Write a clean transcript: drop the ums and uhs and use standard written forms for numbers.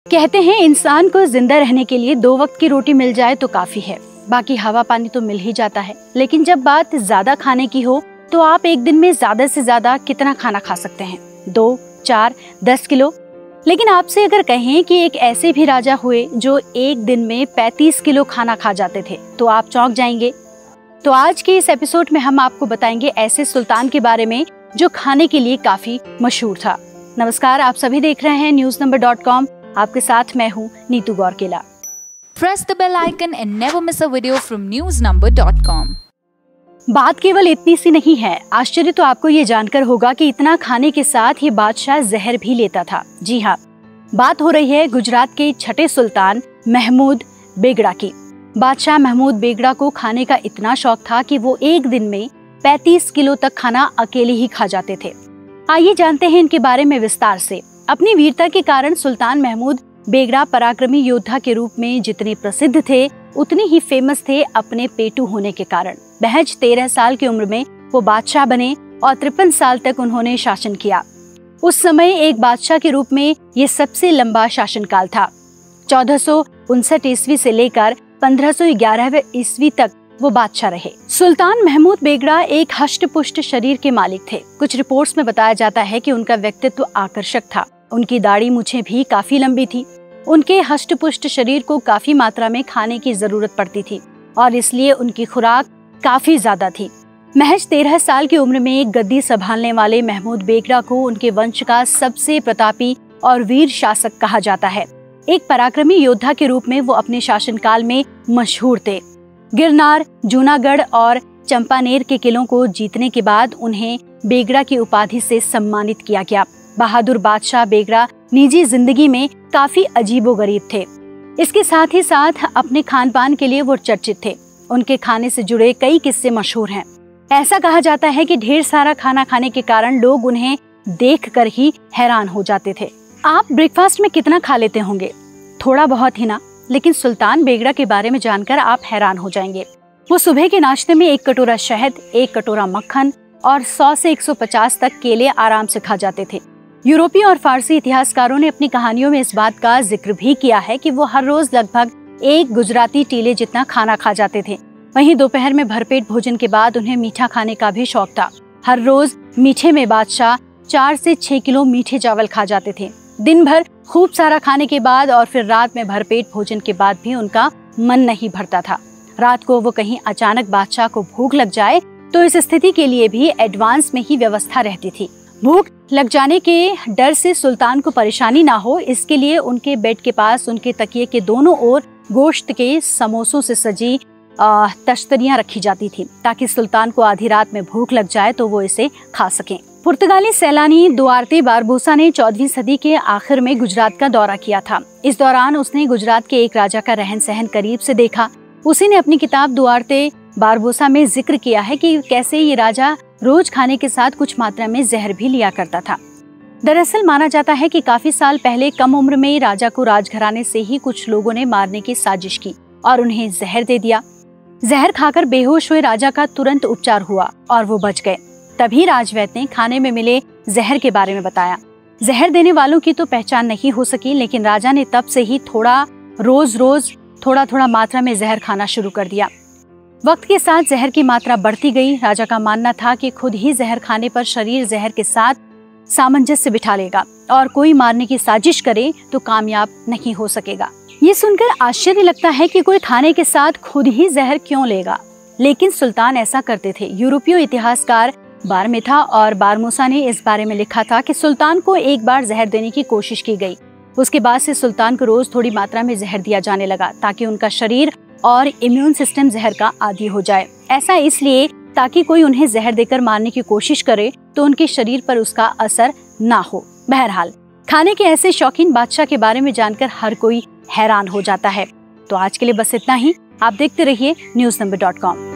कहते हैं इंसान को जिंदा रहने के लिए 2 वक्त की रोटी मिल जाए तो काफी है, बाकी हवा पानी तो मिल ही जाता है। लेकिन जब बात ज्यादा खाने की हो तो आप एक दिन में ज्यादा से ज्यादा कितना खाना खा सकते हैं? 2, 4, 10 किलो? लेकिन आपसे अगर कहें कि एक ऐसे भी राजा हुए जो एक दिन में 35 किलो खाना खा जाते थे, तो आप चौंक जाएंगे। तो आज के इस एपिसोड में हम आपको बताएंगे ऐसे सुल्तान के बारे में जो खाने के लिए काफी मशहूर था। नमस्कार, आप सभी देख रहे हैं newsnumber.com। आपके साथ मैं हूँ Neetu गौरकेला। Press the bell icon and never miss a video from newsnumber.com। बात केवल इतनी सी नहीं है। आश्चर्य तो आपको ये जानकर होगा कि इतना खाने के साथ ये बादशाह जहर भी लेता था। जी हाँ, बात हो रही है गुजरात के छठे सुल्तान महमूद बेगड़ा की। बादशाह महमूद बेगड़ा को खाने का इतना शौक था कि वो एक दिन में 35 किलो तक खाना अकेले ही खा जाते थे। आइए जानते हैं इनके बारे में विस्तार से। अपनी वीरता के कारण सुल्तान महमूद बेगड़ा पराक्रमी योद्धा के रूप में जितने प्रसिद्ध थे, उतने ही फेमस थे अपने पेटू होने के कारण। महज 13 साल की उम्र में वो बादशाह बने और 53 साल तक उन्होंने शासन किया। उस समय एक बादशाह के रूप में ये सबसे लंबा शासनकाल था। 1459 ईस्वी से लेकर 1511 ईस्वी तक वो बादशाह रहे। सुल्तान महमूद बेगड़ा एक हष्ट-पुष्ट शरीर के मालिक थे। कुछ रिपोर्ट्स में बताया जाता है कि उनका व्यक्तित्व आकर्षक था। उनकी दाढ़ी मूछें भी काफी लंबी थी। उनके हष्ट-पुष्ट शरीर को काफी मात्रा में खाने की जरूरत पड़ती थी और इसलिए उनकी खुराक काफी ज्यादा थी। महज 13 साल की उम्र में एक गद्दी संभालने वाले महमूद बेगड़ा को उनके वंश का सबसे प्रतापी और वीर शासक कहा जाता है। एक पराक्रमी योद्धा के रूप में वो अपने शासनकाल में मशहूर थे। गिरनार, जूनागढ़ और चंपानेर के किलों को जीतने के बाद उन्हें बेगड़ा की उपाधि से सम्मानित किया गया। बहादुर बादशाह बेगड़ा निजी जिंदगी में काफी अजीबोगरीब थे। इसके साथ ही साथ अपने खान पान के लिए वो चर्चित थे। उनके खाने से जुड़े कई किस्से मशहूर हैं। ऐसा कहा जाता है कि ढेर सारा खाना खाने के कारण लोग उन्हें देखकर ही हैरान हो जाते थे। आप ब्रेकफास्ट में कितना खा लेते होंगे? थोड़ा बहुत ही ना, लेकिन सुल्तान बेगड़ा के बारे में जानकर आप हैरान हो जाएंगे। वो सुबह के नाश्ते में 1 कटोरा शहद, 1 कटोरा मक्खन और 100 से 150 तक केले आराम से खा जाते थे। यूरोपीय और फारसी इतिहासकारों ने अपनी कहानियों में इस बात का जिक्र भी किया है कि वो हर रोज लगभग 1 गुजराती टीले जितना खाना खा जाते थे। वहीं दोपहर में भरपेट भोजन के बाद उन्हें मीठा खाने का भी शौक था। हर रोज मीठे में बादशाह 4 से 6 किलो मीठे चावल खा जाते थे। दिन भर खूब सारा खाने के बाद और फिर रात में भरपेट भोजन के बाद भी उनका मन नहीं भरता था। रात को वो कहीं अचानक बादशाह को भूख लग जाए तो इस स्थिति के लिए भी एडवांस में ही व्यवस्था रहती थी। भूख लग जाने के डर से सुल्तान को परेशानी ना हो, इसके लिए उनके बेड के पास उनके तकिए के दोनों ओर गोश्त के समोसों से सजी तश्तरियां रखी जाती थी, ताकि सुल्तान को आधी रात में भूख लग जाए तो वो इसे खा सकें। पुर्तगाली सैलानी दुआर्ते बारबोसा ने 14वीं सदी के आखिर में गुजरात का दौरा किया था। इस दौरान उसने गुजरात के एक राजा का रहन सहन करीब से देखा। उसी ने अपनी किताब दुआर्ते बारबोसा में जिक्र किया है कि कैसे ये राजा रोज खाने के साथ कुछ मात्रा में जहर भी लिया करता था। दरअसल माना जाता है कि काफी साल पहले कम उम्र में राजा को राजघराने से ही कुछ लोगों ने मारने की साजिश की और उन्हें जहर दे दिया। जहर खाकर बेहोश हुए राजा का तुरंत उपचार हुआ और वो बच गए। तभी राजवैद्य ने खाने में मिले जहर के बारे में बताया। जहर देने वालों की तो पहचान नहीं हो सकी, लेकिन राजा ने तब से ही रोज थोड़ा मात्रा में जहर खाना शुरू कर दिया। वक्त के साथ जहर की मात्रा बढ़ती गई। राजा का मानना था कि खुद ही जहर खाने पर शरीर जहर के साथ सामंजस्य बिठा लेगा और कोई मारने की साजिश करे तो कामयाब नहीं हो सकेगा। ये सुनकर आश्चर्य लगता है कि कोई खाने के साथ खुद ही जहर क्यों लेगा, लेकिन सुल्तान ऐसा करते थे। यूरोपीय इतिहासकार बारमेथा और बारमोसा ने इस बारे में लिखा था कि सुल्तान को एक बार जहर देने की कोशिश की गई। उसके बाद से सुल्तान को रोज थोड़ी मात्रा में जहर दिया जाने लगा, ताकि उनका शरीर और इम्यून सिस्टम जहर का आदी हो जाए। ऐसा इसलिए ताकि कोई उन्हें जहर देकर मारने की कोशिश करे तो उनके शरीर पर उसका असर ना हो। बहरहाल, खाने के ऐसे शौकीन बादशाह के बारे में जानकर हर कोई हैरान हो जाता है। तो आज के लिए बस इतना ही। आप देखते रहिए newsnumber.com।